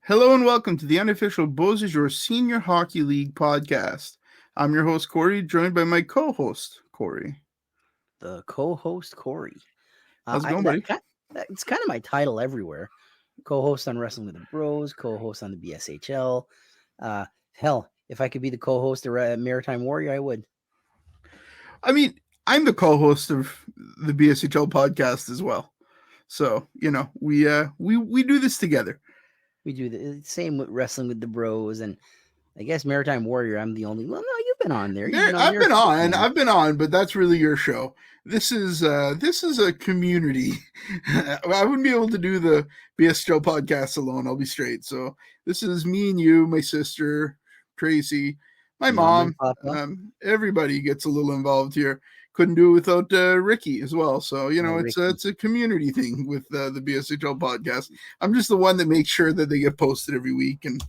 Hello and welcome to the unofficial BSHL Senior Hockey League podcast. I'm your host, Corey, joined by my co-host, Corey. The co-host, Corey. How's it going, buddy? It's kind of my title everywhere. Co-host on Wrestling with the Bros, co-host on the BSHL. Hell, if I could be the co-host of Maritime Warrior, I would. I mean, I'm the co-host of the BSHL podcast as well. So, you know, we do this together. We do the same with Wrestling with the Bros, and I guess Maritime Warrior, I'm the only. Well, no, you've been on there. I've been on, but that's really your show. This is a community. I wouldn't be able to do the BSHL podcast alone. I'll be straight. So this is me and you, my sister Tracy, my mom. Everybody gets a little involved here. Couldn't do it without Ricky as well. So, you know, it's a community thing with the BSHL podcast. I'm just the one that makes sure that they get posted every week and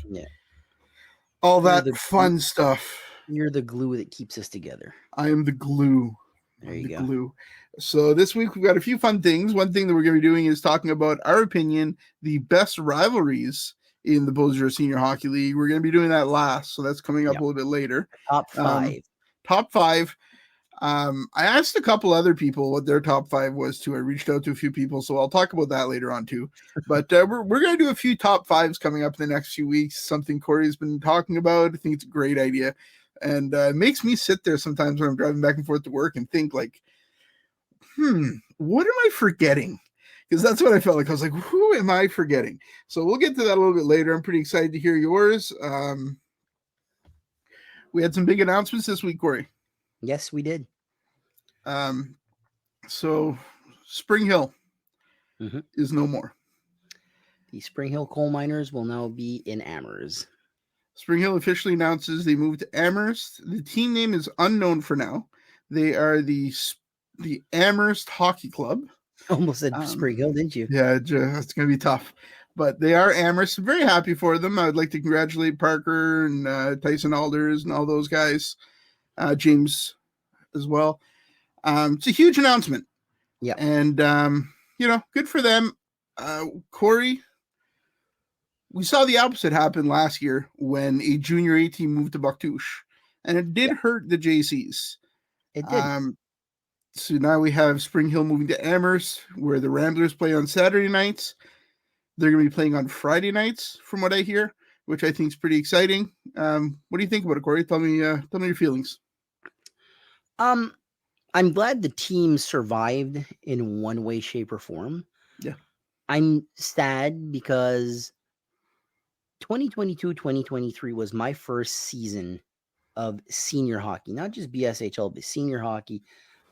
all that fun stuff. You're the glue that keeps us together. I am the glue. There you go. Glue. So this week we've got a few fun things. One thing that we're going to be doing is talking about our opinion, the best rivalries in the BSHL Senior Hockey League. We're going to be doing that last. So that's coming up a little bit later. Top five. Top five. I asked a couple other people what their top five was too. I reached out to a few people, so I'll talk about that later on too. But we're going to do a few top fives coming up in the next few weeks. Something Corey's been talking about. I think it's a great idea, and it makes me sit there sometimes when I'm driving back and forth to work and think like, what am I forgetting? Because that's what I felt like. I was like, who am I forgetting? So we'll get to that a little bit later. I'm pretty excited to hear yours. We had some big announcements this week, Corey. Yes, we did. So Spring Hill is no more. The Spring Hill coal miners will now be in Amherst. Spring Hill officially announces they moved to Amherst. The team name is unknown for now. They are the Amherst Hockey Club. Almost said Spring Hill, didn't you? Yeah, it's going to be tough. But they are Amherst. Very happy for them. I would like to congratulate Parker and Tyson Alders and all those guys. James as well. It's a huge announcement. Yeah. And, good for them. Corey, we saw the opposite happen last year when a junior A team moved to Bouctouche. And it did hurt the JCs. It did. So now we have Spring Hill moving to Amherst, where the Ramblers play on Saturday nights. They're going to be playing on Friday nights, from what I hear, which I think is pretty exciting. What do you think about it, Corey? Tell me your feelings. I'm glad the team survived in one way, shape, or form. Yeah. I'm sad because 2022-2023 was my first season of senior hockey, not just BSHL, but senior hockey.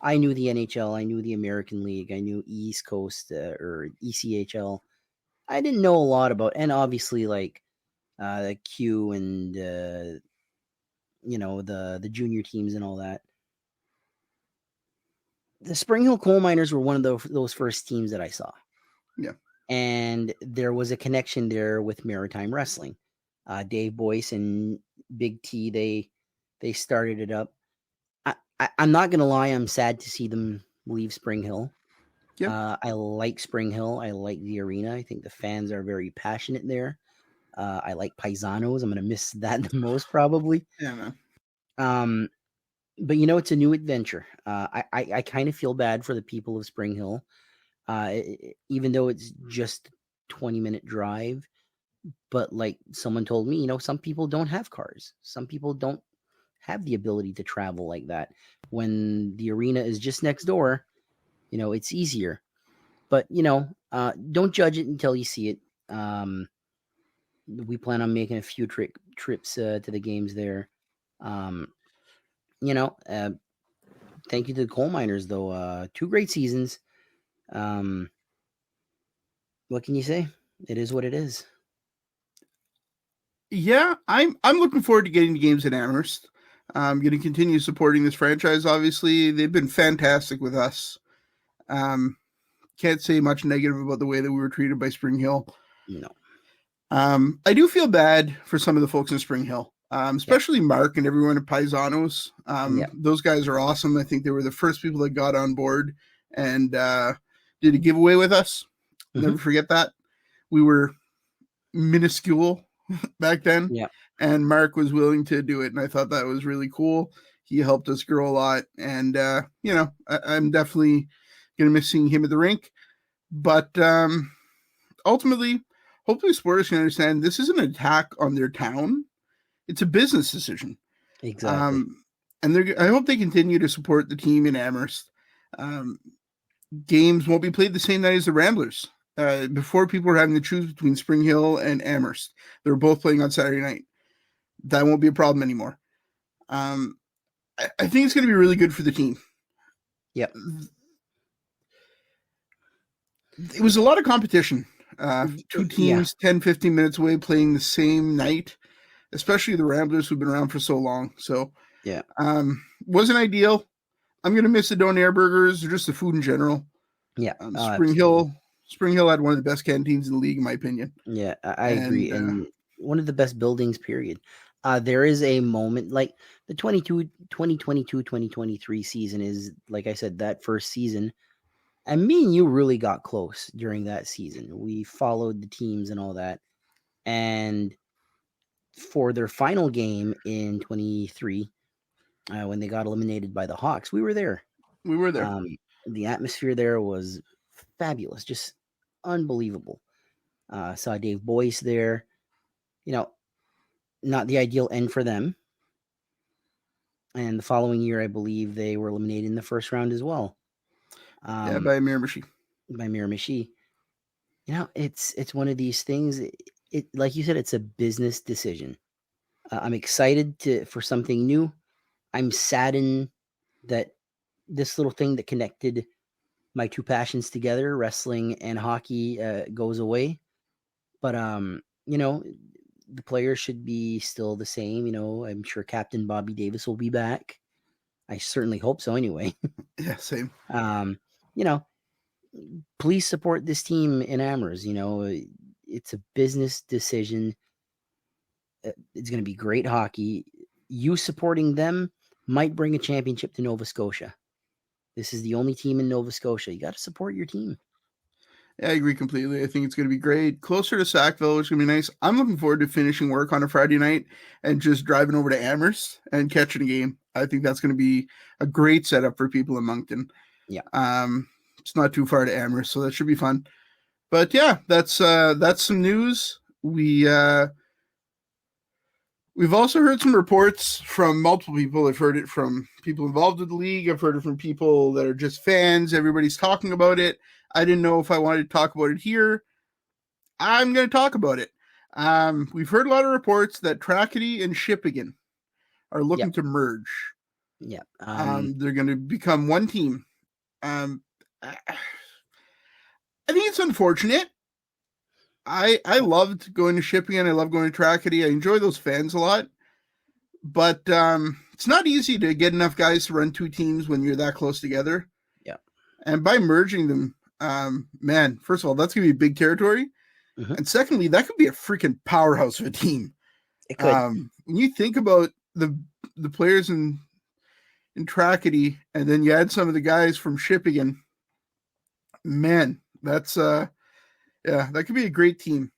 I knew the NHL, I knew the American League, I knew East Coast or ECHL. I didn't know a lot about, and obviously like the Q and the junior teams and all that. The Spring Hill Coal Miners were one of those first teams that I saw. Yeah. And there was a connection there with Maritime Wrestling. Dave Boyce and Big T, they started it up. I'm not going to lie. I'm sad to see them leave Spring Hill. Yep. I like Spring Hill. I like the arena. I think the fans are very passionate there. I like Paisanos. I'm going to miss that the most probably. Yeah, man. But, it's a new adventure. I kind of feel bad for the people of Spring Hill, even though it's just a 20-minute drive. But like someone told me, some people don't have cars. Some people don't have the ability to travel like that. When the arena is just next door, it's easier. But, don't judge it until you see it. We plan on making a few trips to the games there. Thank you to the coal miners though. 2 great seasons. What can you say? It is what it is. Yeah, I'm looking forward to getting the games in Amherst. I'm going to continue supporting this franchise. Obviously, they've been fantastic with us. Can't say much negative about the way that we were treated by Spring Hill. No. I do feel bad for some of the folks in Spring Hill. Especially Mark and everyone at Paisanos. Those guys are awesome. I think they were the first people that got on board and did a giveaway with us. Never forget that. We were minuscule back then. Yeah. And Mark was willing to do it. And I thought that was really cool. He helped us grow a lot. And, I'm definitely going to miss seeing him at the rink. But ultimately, hopefully Sporters can understand this isn't an attack on their town. It's a business decision. Exactly. And I hope they continue to support the team in Amherst. Games won't be played the same night as the Ramblers. Before, people were having to choose between Spring Hill and Amherst. They were both playing on Saturday night. That won't be a problem anymore. I think it's going to be really good for the team. Yep. It was a lot of competition. Two teams 10, 15 minutes away playing the same night, especially the Ramblers who've been around for so long. So, yeah, wasn't ideal. I'm going to miss the Donair burgers or just the food in general. Yeah. Spring Hill had one of the best canteens in the league, in my opinion. Yeah, I agree. And one of the best buildings, period. There is a moment like the 2022-2023 season is, like I said, that first season. And me and you really got close during that season. We followed the teams and all that. And for their final game in 23, when they got eliminated by the Hawks, we were there. The atmosphere there was fabulous, just unbelievable. Saw Dave Boyce there. Not the ideal end for them. And the following year, I believe they were eliminated in the first round as well. By Miramichi. It's one of these things. It like you said, it's a business decision. I'm excited for something new. I'm saddened that this little thing that connected my two passions together, wrestling and hockey, goes away. But the players should be still the same. I'm sure Captain Bobby Davis will be back. I certainly hope so anyway. Yeah, same. Please support this team in Amherst. It's a business decision. It's going to be great hockey. You supporting them might bring a championship to Nova Scotia. This is the only team in Nova Scotia. You got to support your team. Yeah, I agree completely. I think it's going to be great. Closer to Sackville, which is going to be nice. I'm looking forward to finishing work on a Friday night and just driving over to Amherst and catching a game. I think that's going to be a great setup for people in Moncton. Yeah. It's not too far to Amherst, so that should be fun. But yeah, that's some news. We've also heard some reports from multiple people. I've heard it from people involved with the league. I've heard it from people that are just fans. Everybody's talking about it. I didn't know if I wanted to talk about it here. I'm going to talk about it. We've heard a lot of reports that Tracadie and Shippigan are looking to merge. Yeah. They're going to become one team. I think it's unfortunate. I loved going to Shippigan. I love going to Tracadie. I enjoy those fans a lot. But it's not easy to get enough guys to run two teams when you're that close together. Yeah. And by merging them, first of all, that's going to be big territory. Mm-hmm. And secondly, that could be a freaking powerhouse of a team. It could. When you think about the players in Tracadie, and then you add some of the guys from Shippigan, man, that's that could be a great team.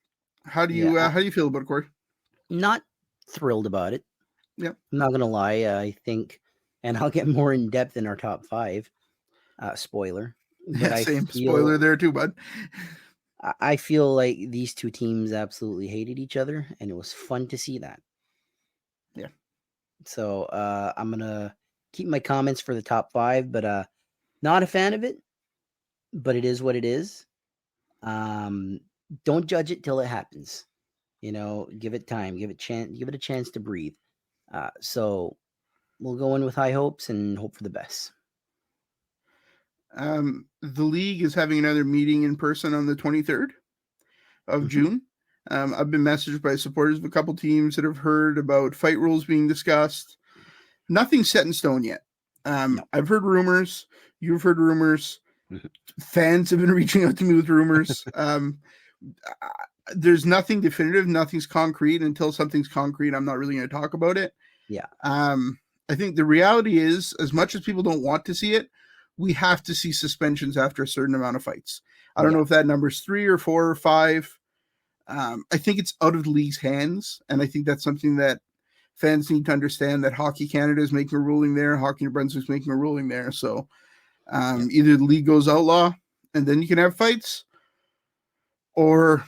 How do you feel about it, Corey? Not thrilled about it. Yeah, I'm not gonna lie. I think, and I'll get more in depth in our top 5. Spoiler. But spoiler there too, bud. I feel like these two teams absolutely hated each other, and it was fun to see that. Yeah. So I'm gonna keep my comments for the top 5, but not a fan of it. But it is what it is. Don't judge it till it happens. Give it time, give it a chance to breathe. So we'll go in with high hopes and hope for the best. The league is having another meeting in person on the 23rd of June. I've been messaged by supporters of a couple teams that have heard about fight rules being discussed. Nothing's set in stone yet. No. I've heard rumors. You've heard rumors. Fans have been reaching out to me with rumors. There's nothing definitive. Nothing's concrete. Until something's concrete, I'm not really going to talk about it. Yeah. I think the reality is, as much as people don't want to see it, we have to see suspensions after a certain amount of fights. I don't know if that number's 3 or 4 or 5. I think it's out of the league's hands, and I think that's something that fans need to understand, that Hockey Canada is making a ruling there, Hockey New Brunswick's making a ruling there. So either the league goes outlaw, and then you can have fights, or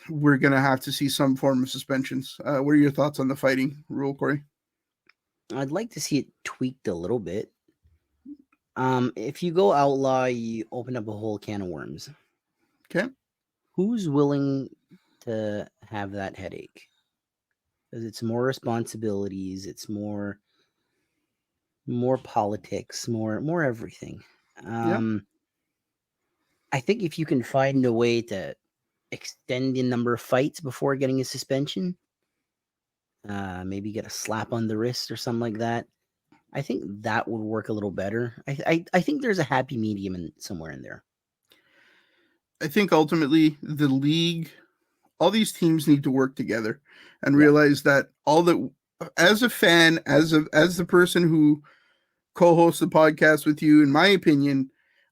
we're going to have to see some form of suspensions. What are your thoughts on the fighting rule, Corey? I'd like to see it tweaked a little bit. If you go outlaw, you open up a whole can of worms. Okay. Who's willing to have that headache? Because it's more responsibilities, it's more politics, more everything. I think if you can find a way to extend the number of fights before getting a suspension, maybe get a slap on the wrist or something like that, I think that would work a little better. I think there's a happy medium somewhere in there. I think ultimately the league, all these teams need to work together and realize that as a fan, as the person who co-hosts the podcast with you, in my opinion,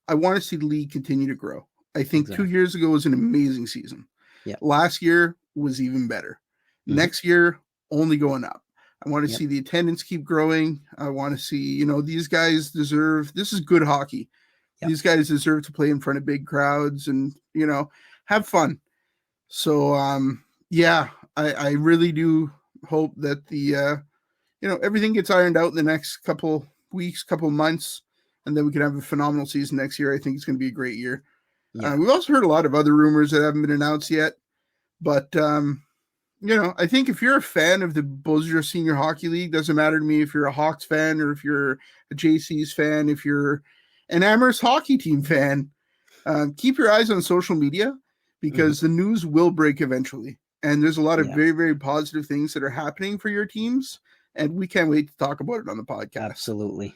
I want to see the league continue to grow. I think 2 years ago was an amazing season. Yeah. Last year was even better. Mm-hmm. Next year, only going up. I want to see the attendance keep growing. I want to see, these guys deserve, this is good hockey. Yep. These guys deserve to play in front of big crowds and, have fun. So, I really do hope that the, everything gets ironed out in the next couple weeks, couple months, and then we can have a phenomenal season next year. I think it's going to be a great year. Yeah. We've also heard a lot of other rumors that haven't been announced yet, but, I think if you're a fan of the Beausejour Senior Hockey League, doesn't matter to me if you're a Hawks fan or if you're a JC's fan, if you're an Amherst hockey team fan, keep your eyes on social media, because the news will break eventually. And there's a lot of very, very positive things that are happening for your teams, and we can't wait to talk about it on the podcast. Absolutely.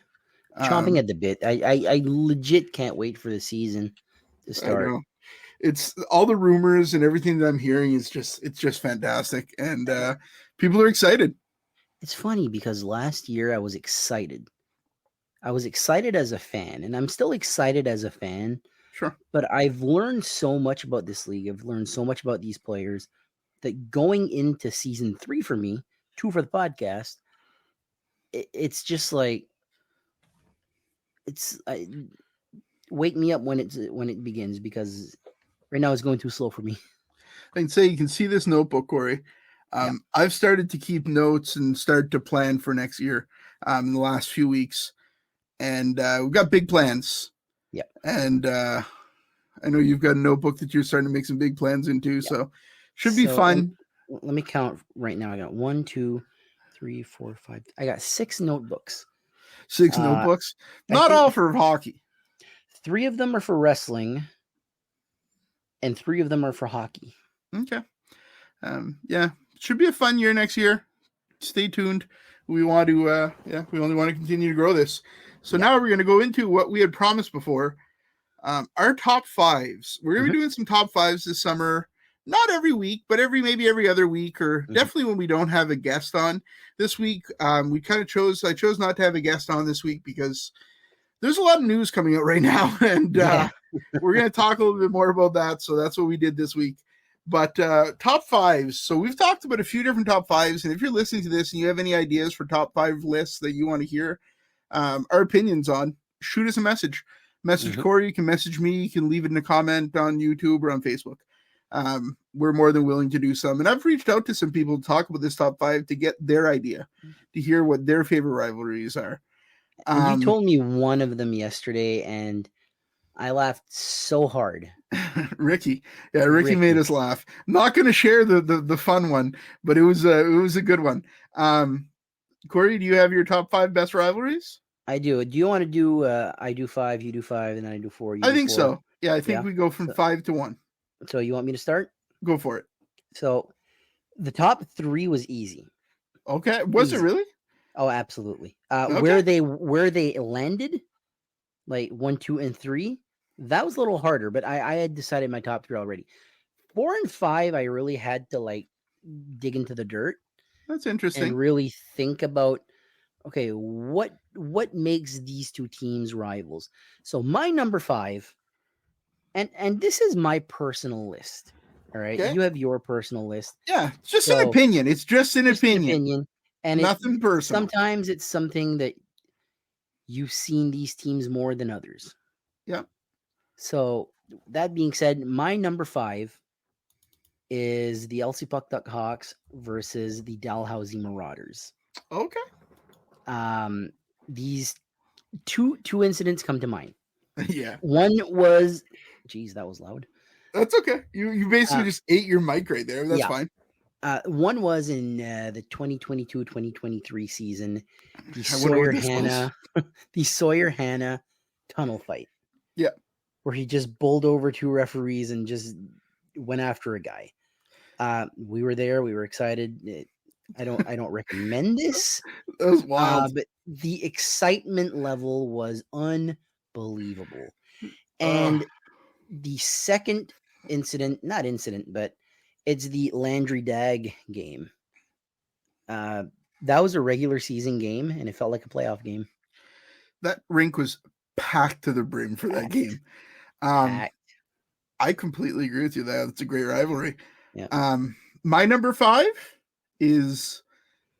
Chomping at the bit. I legit can't wait for the season to start. I know. It's all the rumors and everything that I'm hearing it's just fantastic, and people are excited. It's funny because last year I was excited. I was excited as a fan, and I'm still excited as a fan. Sure. But I've learned so much about this league. I've learned so much about these players that going into season 3 for me, 2 for the podcast, it's just like wake me up when it begins, because right now it's going too slow for me. I can say you can see this notebook, Corey. I've started to keep notes and start to plan for next year in the last few weeks. And we've got big plans. Yeah. And I know you've got a notebook that you're starting to make some big plans into. Yep. So should be fun. Let me count right now. I got 1, 2, 3, 4, 5. I got 6 notebooks. 6 notebooks? Not all for hockey. 3 of them are for wrestling, and 3 of them are for hockey. Okay. Should be a fun year next year. Stay tuned. We want to, we only want to continue to grow this. So now we're going to go into what we had promised before. Our top 5s. We're going to be doing some top 5s this summer. Not every week, but maybe every other week, or definitely when we don't have a guest on. This week, I chose not to have a guest on this week because there's a lot of news coming out right now, and we're going to talk a little bit more about that. So that's what we did this week. But top 5s. So we've talked about a few different top 5s, and if you're listening to this and you have any ideas for top 5 lists that you want to hear our opinions on, shoot us a message. Message Corey. You can message me. You can leave it in a comment on YouTube or on Facebook. We're more than willing to do some. And I've reached out to some people to talk about this top 5 to get their idea, to hear what their favorite rivalries are. You told me one of them yesterday, and I laughed so hard. Ricky. Yeah, Ricky made us laugh. I'm not going to share the fun one, but it was a good one. Corey, do you have your top 5 best rivalries? I do. Do you want to do I do 5, you do 5, and then I do 4? I think 4? So. Yeah, I think we go from 5 to 1. So you want me to start? Go for it. So the top 3 was easy. Okay. Was it really? Oh, absolutely. Where they landed, like 1, 2, and 3, that was a little harder, but I had decided my top 3 already. 4 and 5, I really had to dig into the dirt. That's interesting. And really think about, okay, what makes these 2 teams rivals? So my number 5, and this is my personal list. All right. Okay. You have your personal list. Yeah, it's just an So, opinion. It's just an just an opinion. opinion. And Nothing personal. sometimes it's something that you've seen these teams more than others. Yeah. So that being said, my number 5 is the LC Puck Duck Hawks versus the Dalhousie Marauders. Okay. These two incidents come to mind. Yeah. One was, geez, that was loud. That's okay. You basically just ate your mic right there. That's fine. One was in the 2022-2023 season, the Sawyer Hanna tunnel fight. Yeah. Where he just bowled over 2 referees and just went after a guy. We were there. We were excited. I don't recommend this. That was wild. But the excitement level was unbelievable. And the second not incident, but it's the Landry Dag game. That was a regular season game, and it felt like a playoff game. That rink was packed to the brim for that game. I completely agree with you. That's a great rivalry. Yeah. My number 5 is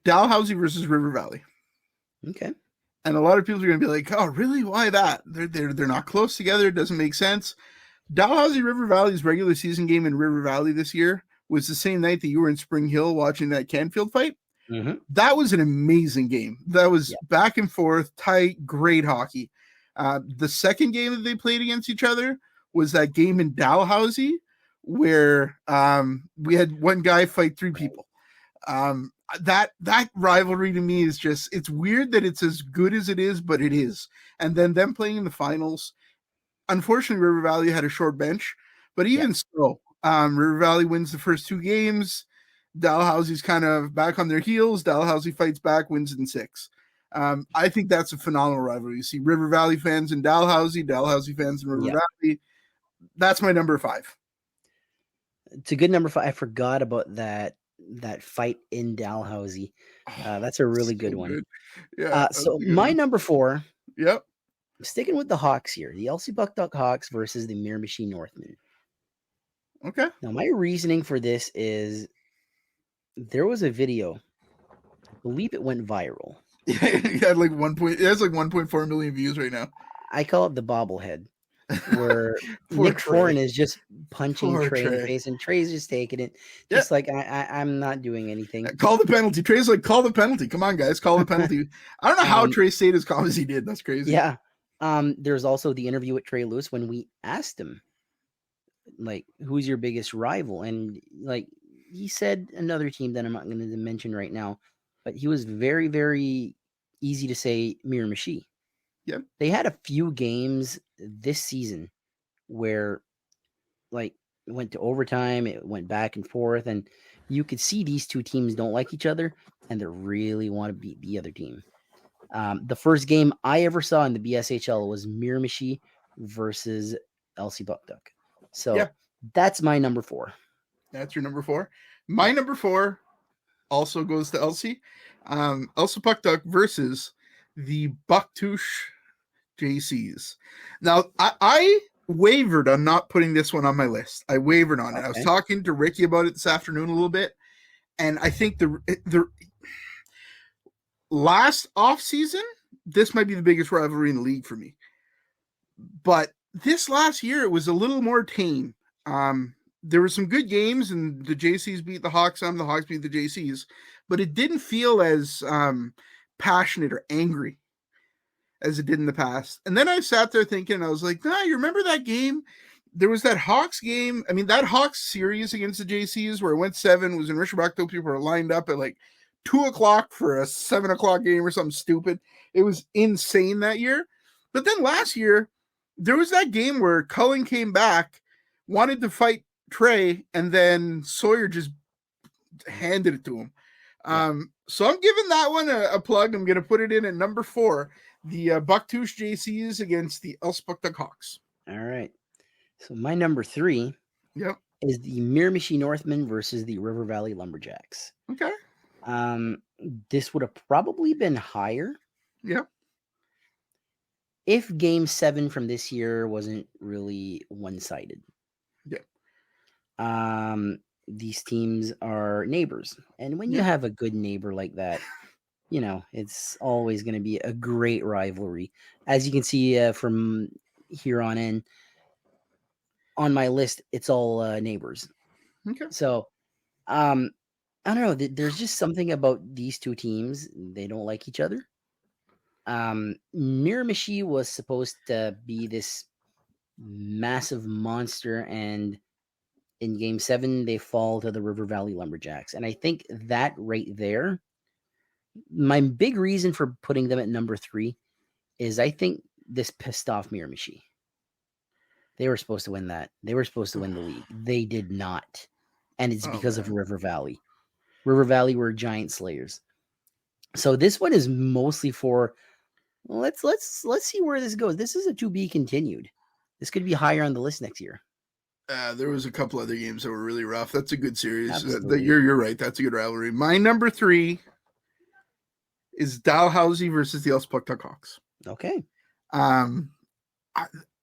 Dalhousie versus River Valley. Okay. And a lot of people are going to be like, "Oh, really? Why that? They're not close together. It doesn't make sense." Dalhousie River Valley's regular season game in River Valley this year was the same night that you were in Spring Hill watching that Canfield fight. Mm-hmm. That was an amazing game. That was back and forth, tight, great hockey. The second game that they played against each other was that game in Dalhousie where we had one guy fight 3 people. That rivalry to me is just, it's weird that it's as good as it is, but it is. And then them playing in the finals. Unfortunately, River Valley had a short bench, but even so, River Valley wins the first 2 games. Dalhousie's kind of back on their heels. Dalhousie fights back, wins in 6. I think that's a phenomenal rivalry. You see River Valley fans in Dalhousie fans in River Valley. That's my number 5. It's a good number 5. I forgot about that fight in Dalhousie. That's a really good one. Good. Yeah. So my number 4. Yep. Sticking with the Hawks here, the LC Buck Duck Hawks versus the Miramichi Northmen. Okay. Now, my reasoning for this is there was a video. I believe it went viral. Yeah, it has like 1.4 million views right now. I call it the bobblehead, where Nick Foran is just punching Trey in the face, and Trey's just taking it. Just like, I'm not doing anything. Call the penalty. Trey's like, call the penalty. Come on, guys, call the penalty. I don't know how Trey stayed as calm as he did. That's crazy. Yeah. There's also the interview with Trey Lewis when we asked him, like, who's your biggest rival? And like, he said another team that I'm not going to mention right now, but he was very, very easy to say Miramichi. Yep. They had a few games this season where, like, it went to overtime, it went back and forth, and you could see these two teams don't like each other, and they really want to beat the other team. The first game I ever saw in the BSHL was Miramichi versus LC Buck Duck. So that's my number 4. That's your number 4. My number 4 also goes to LC. LC Buck Duck versus the Bucktouche JCs. Now, I wavered on not putting this one on my list. I wavered on it. I was talking to Ricky about it this afternoon a little bit, and I think the last offseason, this might be the biggest rivalry in the league for me. But this last year, it was a little more tame. There were some good games, and the JCs beat the Hawks, the Hawks beat the JCs, but it didn't feel as passionate or angry as it did in the past. And then I sat there thinking, I was like, you remember that game? There was that Hawks game. I mean, that Hawks series against the JCs where it went 7 was in Richard-Buckville. People were lined up at like 2:00 for a 7:00 game or something stupid. It was insane that year. But then last year, there was that game where Cullen came back, wanted to fight Trey, and then Sawyer just handed it to him. So I'm giving that one a plug. I'm going to put it in at number 4, the Bucktouche JCs against the LC Buck Duck Hawks. All right. So my number 3 is the Miramichi Northmen versus the River Valley Lumberjacks. Okay. This would have probably been higher. Yep. If game 7 from this year wasn't really one-sided. Yeah. These teams are neighbors. And when you Yeah. have a good neighbor like that, it's always going to be a great rivalry. As you can see from here on in, on my list, it's all neighbors. Okay. So, I don't know. There's just something about these two teams. They don't like each other. Miramichi was supposed to be this massive monster, and in Game 7, they fall to the River Valley Lumberjacks. And I think that right there, my big reason for putting them at number 3 is I think this pissed off Miramichi. They were supposed to win that. They were supposed to win the league. They did not. And it's because of River Valley. River Valley were giant slayers. So this one is mostly for let's see where this goes. This is a to be continued. This could be higher on the list next year. There was a couple other games that were really rough. That's a good series. Absolutely. You're right. That's a good rivalry. My number 3 is Dalhousie versus the Elspucktuck Hawks. Okay.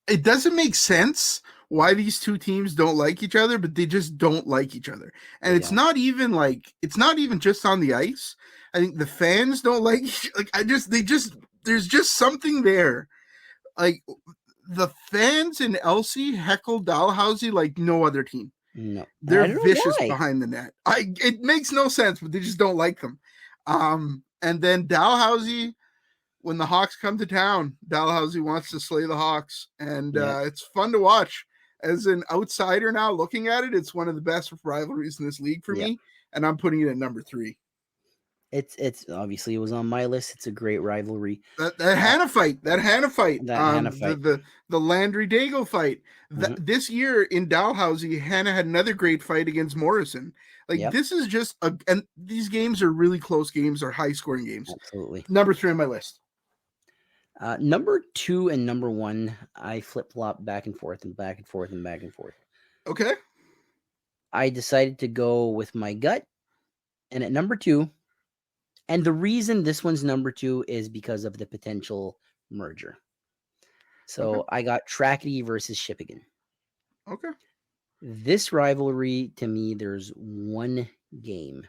It doesn't make sense why these two teams don't like each other, but they just don't like each other. And it's not even just on the ice. I think the fans don't like there's just something there. Like the fans in Elsie heckle Dalhousie like no other team. No. They're vicious behind the net. It makes no sense, but they just don't like them. And then Dalhousie, when the Hawks come to town, Dalhousie wants to slay the Hawks, and it's fun to watch. As an outsider now looking at it, it's one of the best rivalries in this league for me, and I'm putting it at number 3. It's obviously it was on my list. It's a great rivalry. That Hannah fight, the Landry Dago fight. This year in Dalhousie, Hannah had another great fight against Morrison. This is just and these games are really close games, are high scoring games. Absolutely. Number 3 on my list. Number 2 and number 1, I flip flop back and forth and back and forth and back and forth. Okay. I decided to go with my gut, and at number 2. And the reason this one's number 2 is because of the potential merger. So I got Trackety versus Shippigan. Okay. This rivalry, to me, there's one game.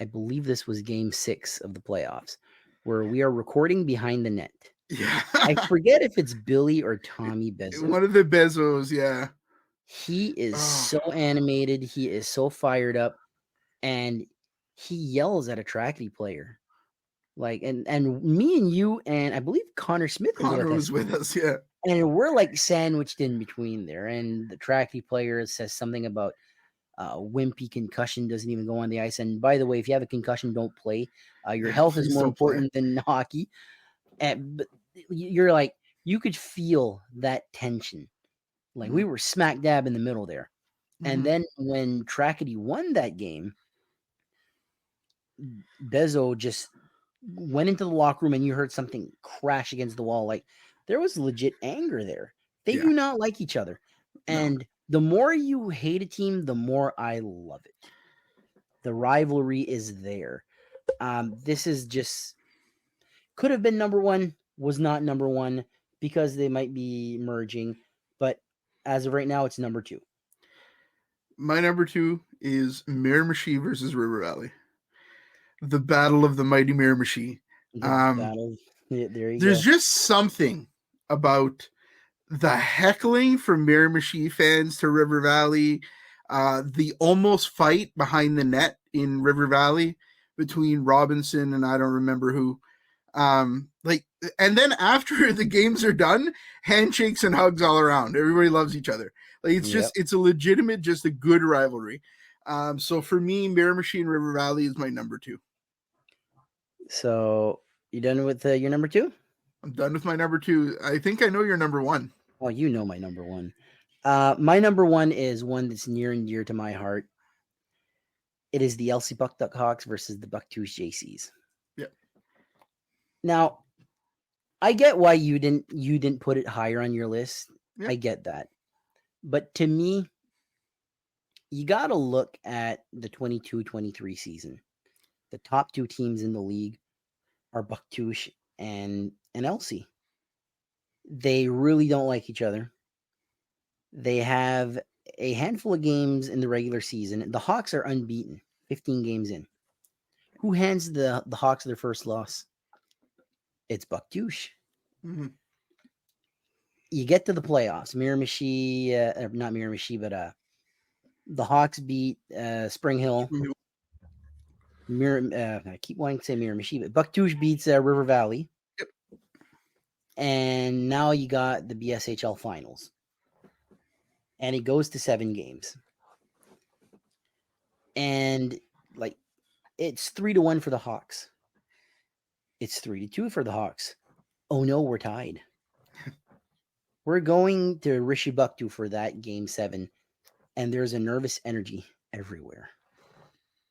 I believe this was game 6 of the playoffs, where we are recording behind the net. Yeah. I forget if it's Billy or Tommy Bezos. One of the Bezos, yeah. He is so animated. He is so fired up. And he yells at a Trackety player. And me and you and I believe Connor Smith was with us, yeah. And we're like sandwiched in between there. And the Trackety player says something about wimpy concussion, doesn't even go on the ice. And by the way, if you have a concussion, don't play. Your health is more important than hockey. But you're like, you could feel that tension. Like we were smack dab in the middle there. And then when Trackety won that game, Bezo just went into the locker room and you heard something crash against the wall. Like there was legit anger there. They do not like each other. And the more you hate a team, the more I love it. The rivalry is there. This is just could have been number 1, was not number 1 because they might be merging. But as of right now, it's number 2. My number 2 is Miramichi versus River Valley. The Battle of the Mighty Miramichi. There's just something about the heckling from Miramichi fans to River Valley, the almost fight behind the net in River Valley between Robinson and I don't remember who. And then after the games are done, handshakes and hugs all around. Everybody loves each other. It's a legitimate, just a good rivalry. So for me, Miramichi and River Valley is my number 2. So you done with your number 2? I'm done with my number 2. I think I know your number 1. Oh, you know my number 1. My number 1 is one that's near and dear to my heart. It is the Elspucktuck Hawks versus the Bucktooth JCs. Yeah. Now, I get why you didn't put it higher on your list. Yeah. I get that. But to me, you got to look at the 22-23 season. The top 2 teams in the league are Bucktooth and Elsie. They really don't like each other. They have a handful of games in the regular season. The Hawks are unbeaten, 15 games in. Who hands the Hawks their first loss? It's Buck-Touche. Mm-hmm. You get to the playoffs. Miramichi, not Miramichi, but the Hawks beat Spring Hill. I keep wanting to say Miramichi, but Buck-Touche beats River Valley. Yep. And now you got the BSHL finals. And it goes to 7 games. And like it's 3-1 for the Hawks. It's 3-2 for the Hawks. Oh no, we're tied. We're going to Rishi-Bucktu for that game 7, and there's a nervous energy everywhere.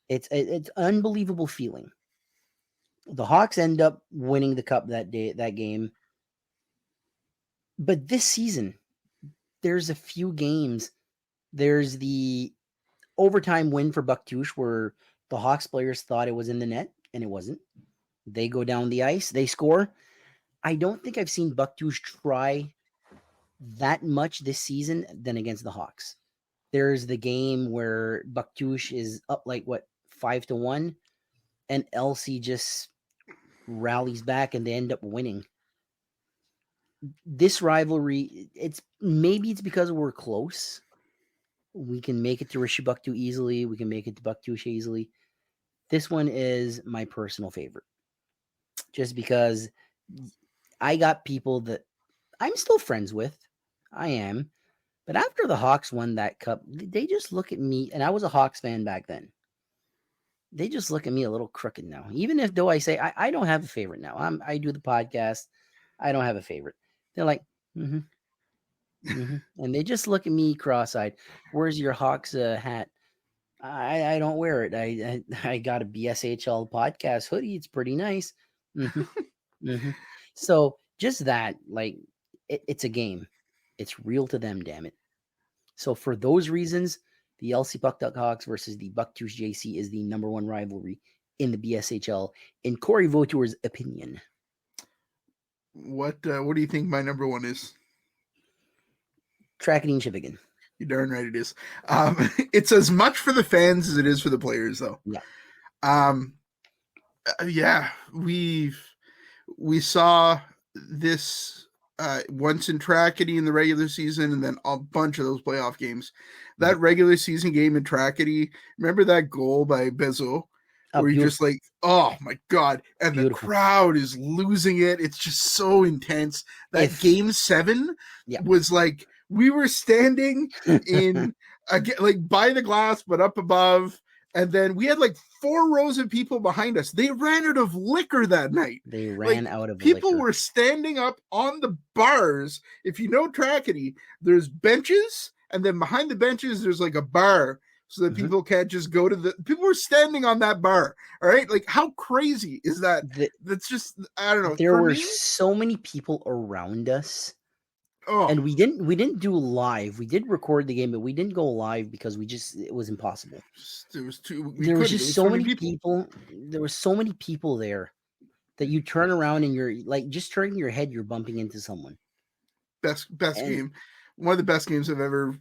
It's unbelievable feeling. The Hawks end up winning the cup that game. But this season, there's a few games. There's the overtime win for Buck-Touche where the Hawks players thought it was in the net, and it wasn't. They go down the ice. They score. I don't think I've seen Buck-Touche try that much this season than against the Hawks. There's the game where Buck-Touche is up 5-1, and LC just rallies back and they end up winning. This rivalry, it's because we're close. We can make it to Rishi-Bucktu easily. We can make it to Buck-Touche easily. This one is my personal favorite. Just because I got people that I'm still friends with. I am. But after the Hawks won that cup, they just look at me, and I was a Hawks fan back then. They just look at me a little crooked now. Even though I say I don't have a favorite now. I do the podcast. I don't have a favorite. They're like, and they just look at me cross-eyed. Where's your Hawks hat? I don't wear it. I got a BSHL podcast hoodie. It's pretty nice. So just that, it's a game. It's real to them, damn it. So for those reasons, the LC Puck Duck Hawks versus the Buck-Touche JC is the number 1 rivalry in the BSHL, in Corey Vautour's opinion. What do you think my number 1 is? Tracadine Shippigan. You're darn right it is. It's as much for the fans as it is for the players, though. Yeah. We saw this once in Tracadie in the regular season, and then a bunch of those playoff games. That regular season game in Tracadie, remember that goal by Bezo? Where you're just like, oh my God. And the crowd is losing it. It's just so intense. That game 7 was like, we were standing in by the glass, but up above. And then we had 4 rows of people behind us. They ran out of liquor that night. They ran out of people liquor. Were standing up on the bars. If you know Tracadie, there's benches, and then behind the benches, there's a bar so that people can't just go to people were standing on that bar. All right. How crazy is that? That's just, I don't know. There were so many people around us. Oh. And we didn't do live. We did record the game, but we didn't go live because it was impossible. There were just so many people. There were so many people there that you turn around and you're just turning your head, you're bumping into someone. Best game. One of the best games I've ever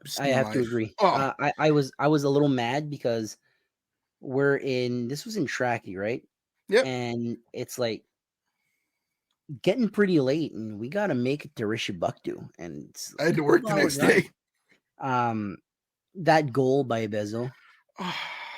seen. I have to agree. Oh. I was a little mad because this was in Tracadie, right? Yeah. And it's getting pretty late, and we got to make it to Rishi-Bucktu, and I had to work the next day. That goal by Bezo.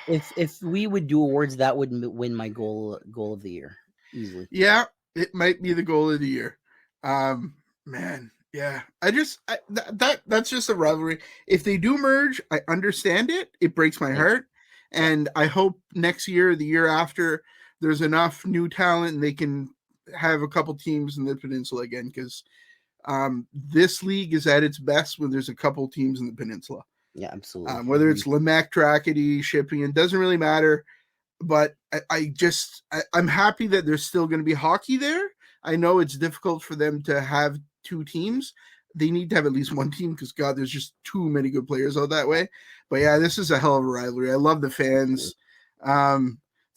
If we would do awards, that would win my goal of the year easily. Yeah, it might be the goal of the year. Man, yeah. That's just a rivalry. If they do merge, I understand it. It breaks my heart, and I hope next year, the year after, there's enough new talent and they can have a couple teams in the peninsula again, because this league is at its best when there's a couple teams in the peninsula. Yeah, absolutely. Whether it's Lamech, Tracadie, Shipping, it doesn't really matter. But I'm happy that there's still going to be hockey there. I know it's difficult for them to have 2 teams. They need to have at least 1 team because, God, there's just too many good players out that way. But yeah, this is a hell of a rivalry. I love the fans.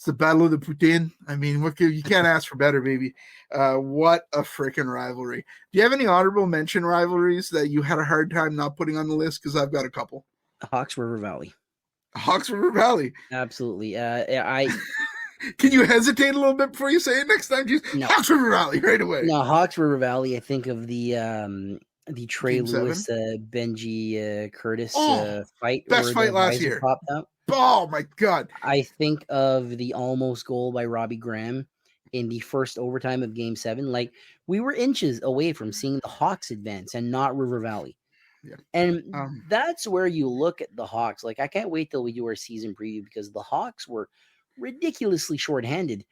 It's the Battle of the Putin. I mean, you can't ask for better, baby. What a freaking rivalry. Do you have any honorable mention rivalries that you had a hard time not putting on the list? Because I've got a couple. Hawks River Valley. Hawks River Valley. Absolutely. Can you hesitate a little bit before you say it next time? Just No. Hawks River Valley right away. No, Hawks River Valley. I think of the Trey Game Lewis, Benji Curtis fight. Best fight last year. Popped up. Oh my God. I think of the almost goal by Robbie Graham in the first overtime of Game 7. Like, we were inches away from seeing the Hawks advance and not River Valley. Yeah. And that's where you look at the Hawks. Like, I can't wait till we do our season preview because the Hawks were ridiculously shorthanded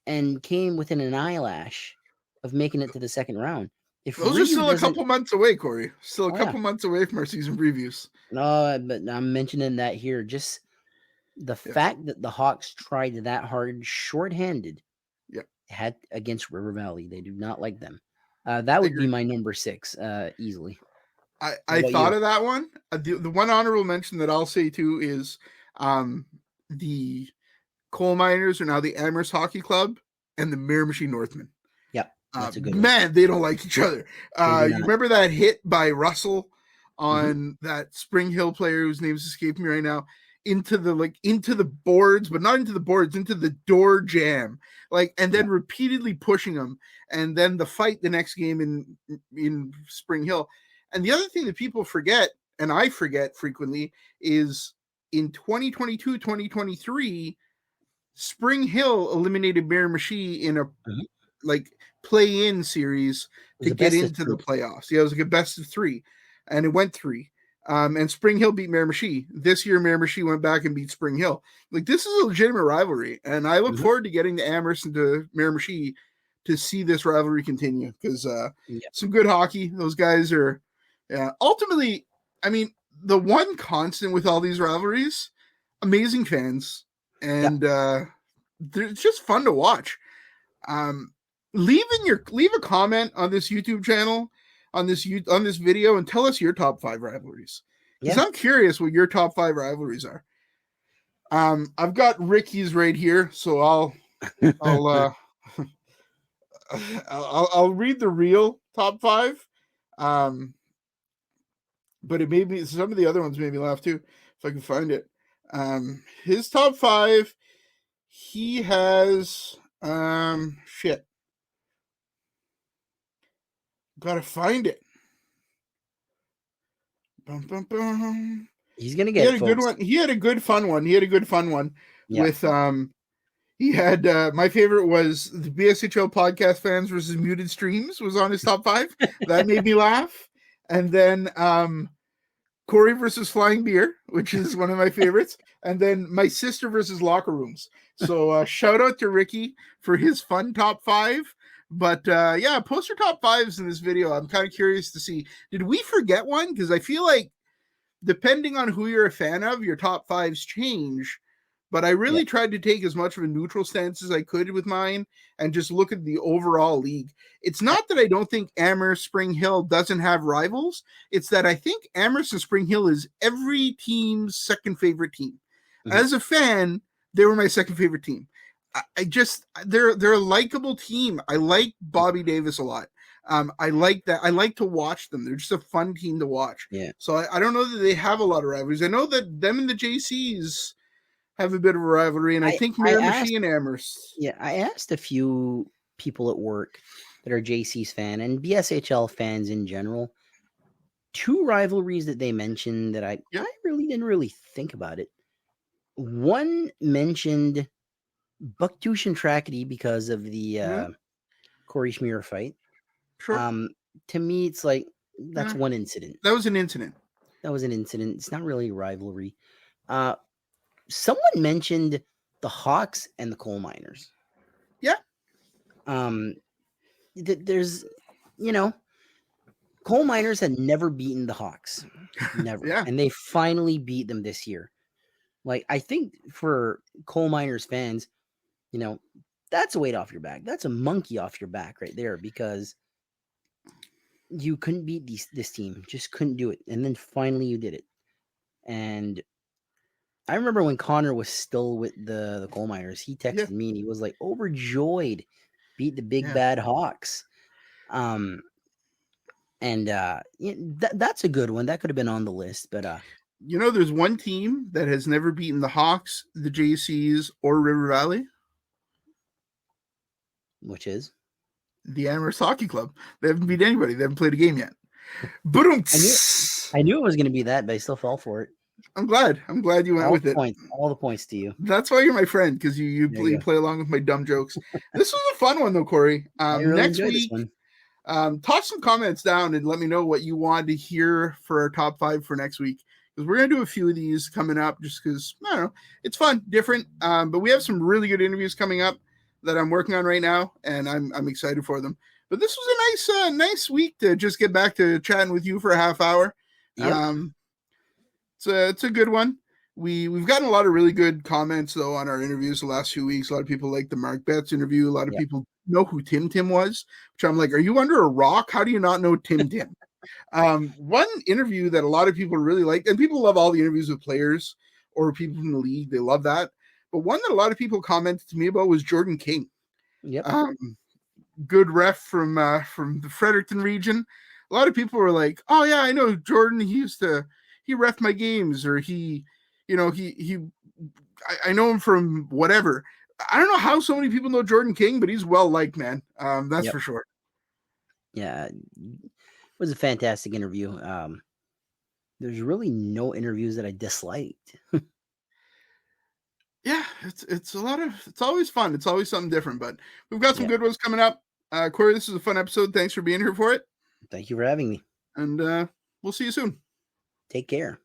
and came within an eyelash of making it to the second round. Those are still a couple months away, Corey. Still a couple months away from our season previews. No, but I'm mentioning that here. Just the fact that the Hawks tried that hard, shorthanded, had against River Valley. They do not like them. That would be my number 6, easily. I thought of that one. The one honorable mention that I'll say too is the Coal Miners are now the Amherst Hockey Club and the Miramichi Northmen. Yep. That's a good one. They don't like each other. You remember that hit by Russell on that Spring Hill player whose name's escaping me right now, into the boards, but not into the boards, into the door jam, and then repeatedly pushing him, and then the fight the next game in Spring Hill. And the other thing that people forget, and I forget frequently, is in 2022, 2023, Spring Hill eliminated Miramichi in a play-in series to get into the playoffs. Yeah, it was like a best of 3, and it went 3. And Spring Hill beat Miramichi. This year, Miramichi went back and beat Spring Hill. This is a legitimate rivalry, and I look forward to getting to Amherst and to Miramichi to see this rivalry continue because some good hockey. Those guys are ultimately, I mean, the one constant with all these rivalries, amazing fans, and it's just fun to watch. Leave a comment on this YouTube channel, on this video, and tell us your top 5 rivalries. Because I'm curious what your top 5 rivalries are. I've got Ricky's right here, so I'll read the real top 5. But it made me, some of the other ones made me laugh too, if I can find it. His top 5, he has gotta find it. He's gonna get a good one. He had a good fun one. With he had my favorite was the BSHL Podcast Fans versus Muted Streams was on his top 5. That made me laugh. And then Corey versus Flying Beer, which is one of my favorites. And then My Sister versus Locker Rooms. So shout out to Ricky for his fun top 5. But post your top 5s in this video. I'm kind of curious to see. Did we forget one? Because I feel like depending on who you're a fan of, your top 5s change. But I really tried to take as much of a neutral stance as I could with mine and just look at the overall league. It's not that I don't think Amherst Spring Hill doesn't have rivals. It's that I think Amherst and Spring Hill is every team's second favorite team. As a fan, they were my second favorite team. They're a likable team. I like Bobby Davis a lot. I like that. I like to watch them. They're just a fun team to watch. Yeah. So I don't know that they have a lot of rivalries. I know that them and the JCs have a bit of a rivalry, and I think Miramichi and Amherst. Yeah, I asked a few people at work that are JC's fan and BSHL fans in general. 2 rivalries that they mentioned that I really didn't really think about it. One mentioned Bucktoosh and Trackety because of the Corey Schmier fight. Sure. To me, it's like that's one incident. That was an incident. It's not really a rivalry. Someone mentioned the Hawks and the Coal Miners. Yeah. There's, Coal Miners had never beaten the Hawks. Never. And they finally beat them this year. I think for Coal Miners fans, that's a weight off your back. That's a monkey off your back right there because you couldn't beat this team. Just couldn't do it. And then finally you did it. And I remember when Connor was still with the coal miners, he texted me and he was like overjoyed, beat the big bad Hawks. That's a good one. That could have been on the list, but there's one team that has never beaten the Hawks, the JCs, or River Valley. Which is? The Amherst Hockey Club. They haven't beat anybody. They haven't played a game yet. But I knew it was going to be that, but I still fell for it. I'm glad you went with it. All the points to you. That's why you're my friend, because you play along with my dumb jokes. This was a fun one, though, Corey. Really next week, toss some comments down and let me know what you want to hear for our top 5 for next week. Because we're going to do a few of these coming up just because, I don't know, it's fun, different. But we have some really good interviews coming up that I'm working on right now, and I'm excited for them. But this was a nice week to just get back to chatting with you for a half hour. Yep. It's a good one. We've gotten a lot of really good comments though on our interviews the last few weeks. A lot of people like the Mark Betts interview. A lot of people know who Tim was, which I'm like, are you under a rock? How do you not know Tim? One interview that a lot of people really like, and people love all the interviews with players or people from the league. They love that. But one that a lot of people commented to me about was Jordan King. Yep. Good ref from the Fredericton region. A lot of people were like, "Oh yeah, I know Jordan. He ref my games, or I know him from whatever." I don't know how so many people know Jordan King, but he's well liked, man. That's for sure. Yeah, it was a fantastic interview. There's really no interviews that I disliked. Yeah, it's always fun. It's always something different, but we've got some good ones coming up. Corey, this is a fun episode. Thanks for being here for it. Thank you for having me. And we'll see you soon. Take care.